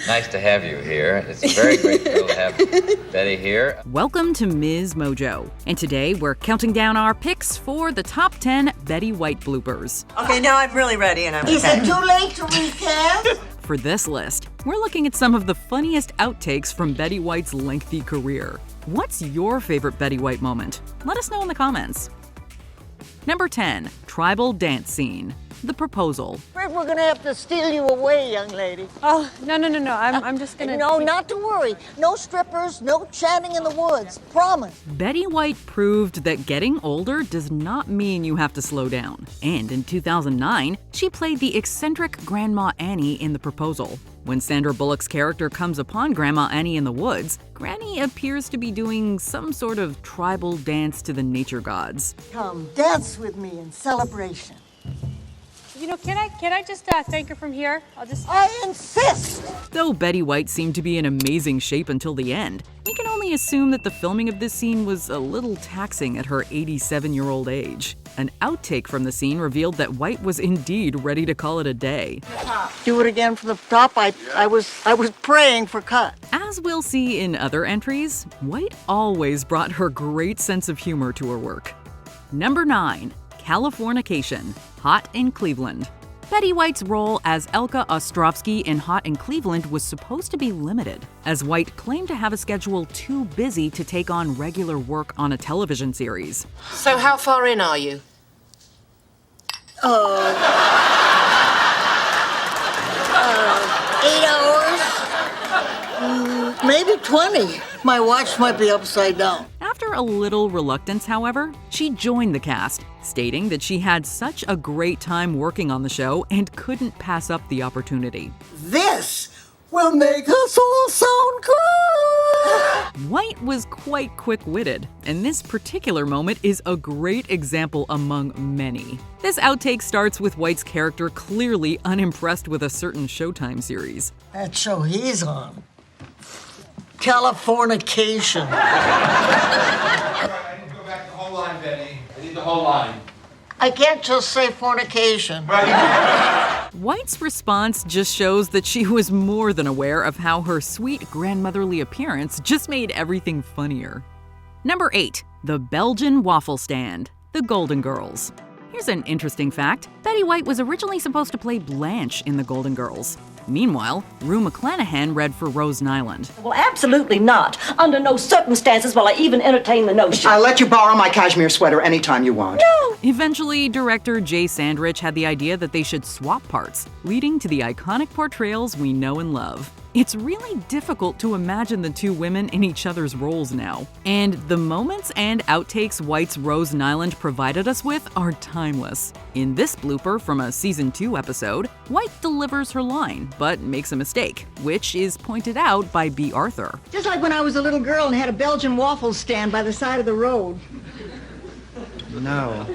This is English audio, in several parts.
Nice to have you here. It's a very great thrill to have Betty here. Welcome to MsMojo, and today we're counting down our picks for the top 10 Betty White bloopers. Okay, now I'm really ready and I'm Is it too late to recast? For this list, we're looking at some of the funniest outtakes from Betty White's lengthy career. What's your favorite Betty White moment? Let us know in the comments. Number 10, tribal dance scene. The proposal. We're gonna have to steal you away, young lady. Oh, no. I'm just gonna... No, not to worry. No strippers, no chatting in the woods. Promise. Betty White proved that getting older does not mean you have to slow down. And in 2009, she played the eccentric Grandma Annie in The Proposal. When Sandra Bullock's character comes upon Grandma Annie in the woods, Granny appears to be doing some sort of tribal dance to the nature gods. Come dance with me in celebration. You know, can I just thank her from here? I insist! Though Betty White seemed to be in amazing shape until the end, we can only assume that the filming of this scene was a little taxing at her 87-year-old age. An outtake from the scene revealed that White was indeed ready to call it a day. Do it again from the top. I was praying for cut. As we'll see in other entries, White always brought her great sense of humor to her work. Number 9. Californication. Hot in Cleveland. Betty White's role as Elka Ostrovsky in Hot in Cleveland was supposed to be limited, as White claimed to have a schedule too busy to take on regular work on a television series. So how far in are you? 8 hours? Maybe 20. My watch might be upside down. After a little reluctance, however, she joined the cast, stating that she had such a great time working on the show and couldn't pass up the opportunity. This will make us all sound good! White was quite quick-witted, and this particular moment is a great example among many. This outtake starts with White's character clearly unimpressed with a certain Showtime series. That show he's on. Californication. I need to go back to the whole line, Betty. I need the whole line. I can't just say fornication. White's response just shows that she was more than aware of how her sweet grandmotherly appearance just made everything funnier. Number 8. The Belgian Waffle Stand. The Golden Girls. Here's an interesting fact. Betty White was originally supposed to play Blanche in The Golden Girls. Meanwhile, Rue McClanahan read for Rose Nyland. Well, absolutely not. Under no circumstances will I even entertain the notion. I'll let you borrow my cashmere sweater anytime you want. No! Eventually, director Jay Sandrich had the idea that they should swap parts, leading to the iconic portrayals we know and love. It's really difficult to imagine the two women in each other's roles now. And the moments and outtakes White's Rose Nyland provided us with are timeless. In this blooper from a Season 2 episode, White delivers her line, but makes a mistake, which is pointed out by B. Arthur. Just like when I was a little girl and had a Belgian waffle stand by the side of the road. No.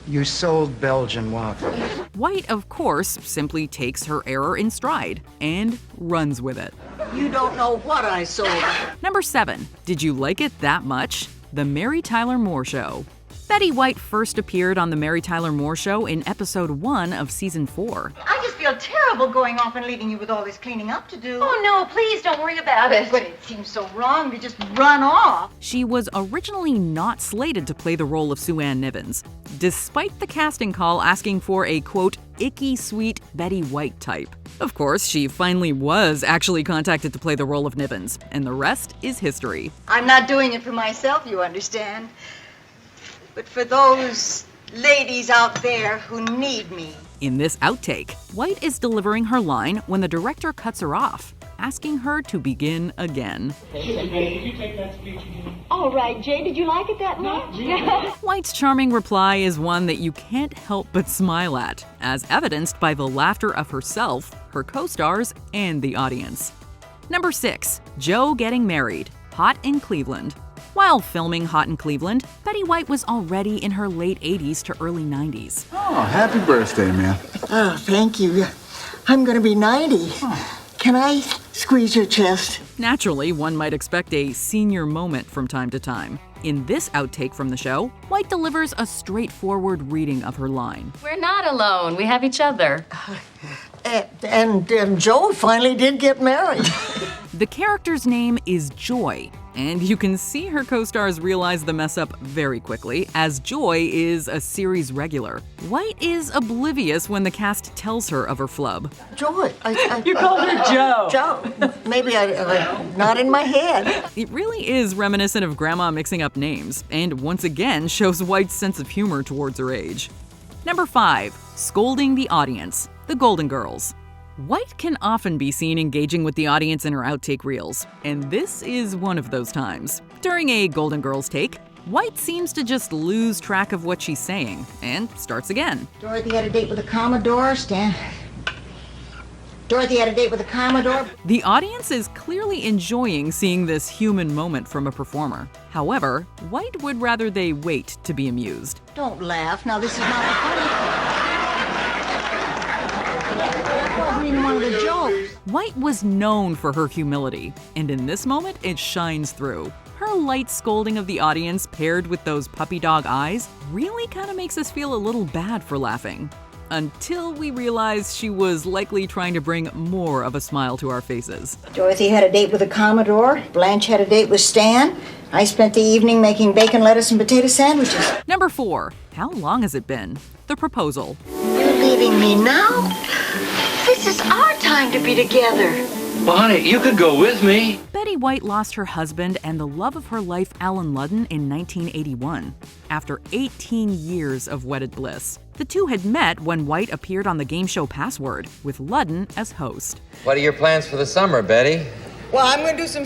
You sold Belgian waffles. White, of course, simply takes her error in stride and runs with it. You don't know what I sold. Number 7. Did you like it that much? The Mary Tyler Moore Show. Betty White first appeared on The Mary Tyler Moore Show in episode 1 of season 4. I just feel terrible going off and leaving you with all this cleaning up to do. Oh, no, please don't worry about it. But it seems so wrong to just run off. She was originally not slated to play the role of Sue Ann Nivens, despite the casting call asking for a, quote, icky sweet Betty White type. Of course, she finally was actually contacted to play the role of Nivens, and the rest is history. I'm not doing it for myself, you understand. But for those ladies out there who need me. In this outtake, White is delivering her line when the director cuts her off, asking her to begin again. All right, Jay, did you like it that much? White's charming reply is one that you can't help but smile at, as evidenced by the laughter of herself, her co-stars, and the audience. Number 6. Joe getting married. Hot in Cleveland. While filming Hot in Cleveland, Betty White was already in her late 80s to early 90s. Oh, happy birthday, man. Oh, thank you. I'm gonna be 90. Can I squeeze your chest? Naturally, one might expect a senior moment from time to time. In this outtake from the show, White delivers a straightforward reading of her line. We're not alone. We have each other. And Joe finally did get married. The character's name is Joy, and you can see her co-stars realize the mess up very quickly, as Joy is a series regular. White is oblivious when the cast tells her of her flub. Joy. You called her Joe. Joe. Maybe not in my head. It really is reminiscent of Grandma mixing up names, and once again shows White's sense of humor towards her age. Number 5. Scolding the audience. The Golden Girls. White can often be seen engaging with the audience in her outtake reels, and this is one of those times. During a Golden Girls take, White seems to just lose track of what she's saying, and starts again. Dorothy had a date with a Commodore, Stan. Dorothy had a date with a Commodore. The audience is clearly enjoying seeing this human moment from a performer. However, White would rather they wait to be amused. Don't laugh. Now, this is not the funny. That wasn't even one of the jokes. White was known for her humility, and in this moment, it shines through. Her light scolding of the audience paired with those puppy dog eyes really kind of makes us feel a little bad for laughing. Until we realize she was likely trying to bring more of a smile to our faces. Dorothy had a date with a Commodore. Blanche had a date with Stan. I spent the evening making bacon, lettuce, and potato sandwiches. Number 4. How long has it been? The proposal. You're leaving me now? This is our time to be together. Well, honey, you could go with me. Betty White lost her husband and the love of her life, Alan Ludden, in 1981. After 18 years of wedded bliss, the two had met when White appeared on the game show Password, with Ludden as host. What are your plans for the summer, Betty? Well, I'm going to do some...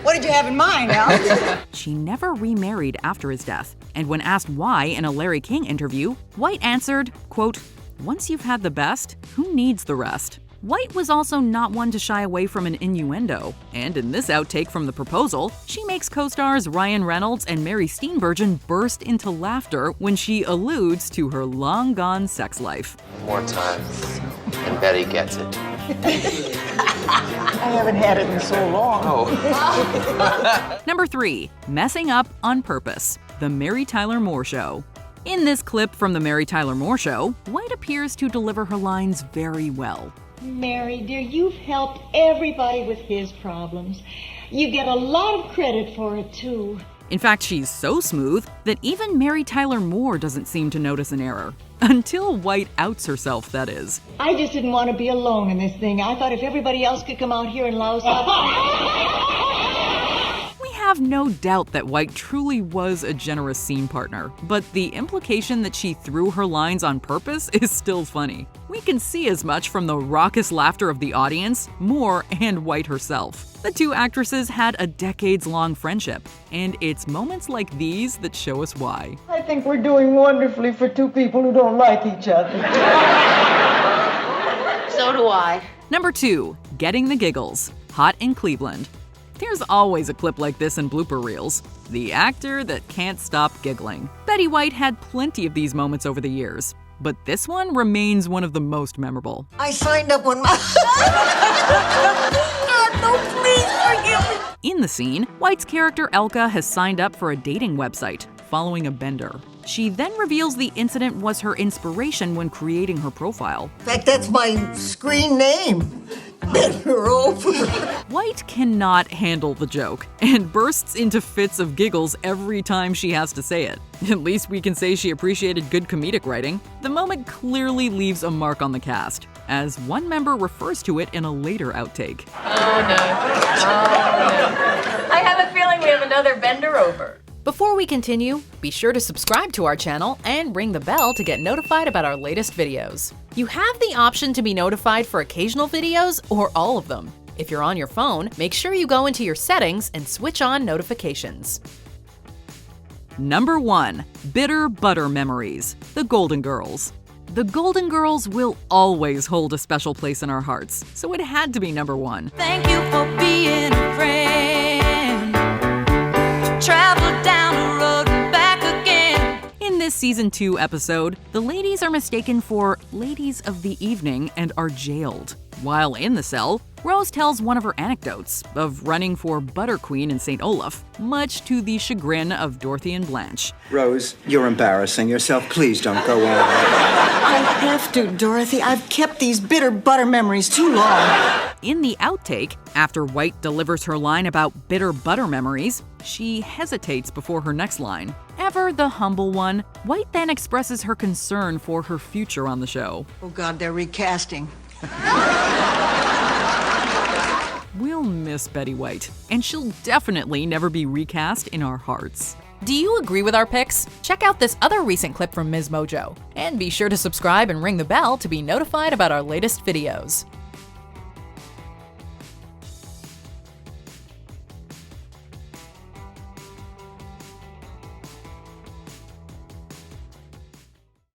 What did you have in mind, Al? She never remarried after his death, and when asked why in a Larry King interview, White answered, quote, "Once you've had the best, who needs the rest?" White was also not one to shy away from an innuendo, and in this outtake from the proposal, she makes co-stars Ryan Reynolds and Mary Steenburgen burst into laughter when she alludes to her long-gone sex life. More time, and Betty gets it. I haven't had it in so long. Number 3. Messing up on purpose. The Mary Tyler Moore Show. In this clip from The Mary Tyler Moore Show, White appears to deliver her lines very well. Mary, dear, you've helped everybody with his problems. You get a lot of credit for it, too. In fact, she's so smooth that even Mary Tyler Moore doesn't seem to notice an error. Until White outs herself, that is. I just didn't want to be alone in this thing. I thought if everybody else could come out here and louse up... We have no doubt that White truly was a generous scene partner, but the implication that she threw her lines on purpose is still funny. We can see as much from the raucous laughter of the audience, Moore, and White herself. The two actresses had a decades-long friendship, and it's moments like these that show us why. I think we're doing wonderfully for two people who don't like each other. So do I. Number 2. Getting the giggles. Hot in Cleveland. There's always a clip like this in blooper reels. The actor that can't stop giggling. Betty White had plenty of these moments over the years, but this one remains one of the most memorable. I signed up when my... God, no, please forgive me. In the scene, White's character Elka has signed up for a dating website, following a bender. She then reveals the incident was her inspiration when creating her profile. In fact, that's my screen name. Bender over. White cannot handle the joke and bursts into fits of giggles every time she has to say it. At least we can say she appreciated good comedic writing. The moment clearly leaves a mark on the cast, as one member refers to it in a later outtake. Oh no. I have a feeling we have another bender over. Before we continue, be sure to subscribe to our channel and ring the bell to get notified about our latest videos. You have the option to be notified for occasional videos or all of them. If you're on your phone, make sure you go into your settings and switch on notifications. Number 1. Bitter Butter Memories. The Golden Girls. The Golden Girls will always hold a special place in our hearts, so it had to be number 1. Thank you for being a friend. Travel down the road and back again. In this Season 2 episode, the ladies are mistaken for ladies of the evening and are jailed. While in the cell, Rose tells one of her anecdotes of running for Butter Queen in St. Olaf, much to the chagrin of Dorothy and Blanche. Rose, you're embarrassing yourself. Please don't go on. I have to, Dorothy. I've kept these bitter butter memories too long. In the outtake, after White delivers her line about bitter butter memories, she hesitates before her next line. Ever the humble one, White then expresses her concern for her future on the show. Oh, God, they're recasting. We'll miss Betty White, and she'll definitely never be recast in our hearts. Do you agree with our picks? Check out this other recent clip from MsMojo. And be sure to subscribe and ring the bell to be notified about our latest videos.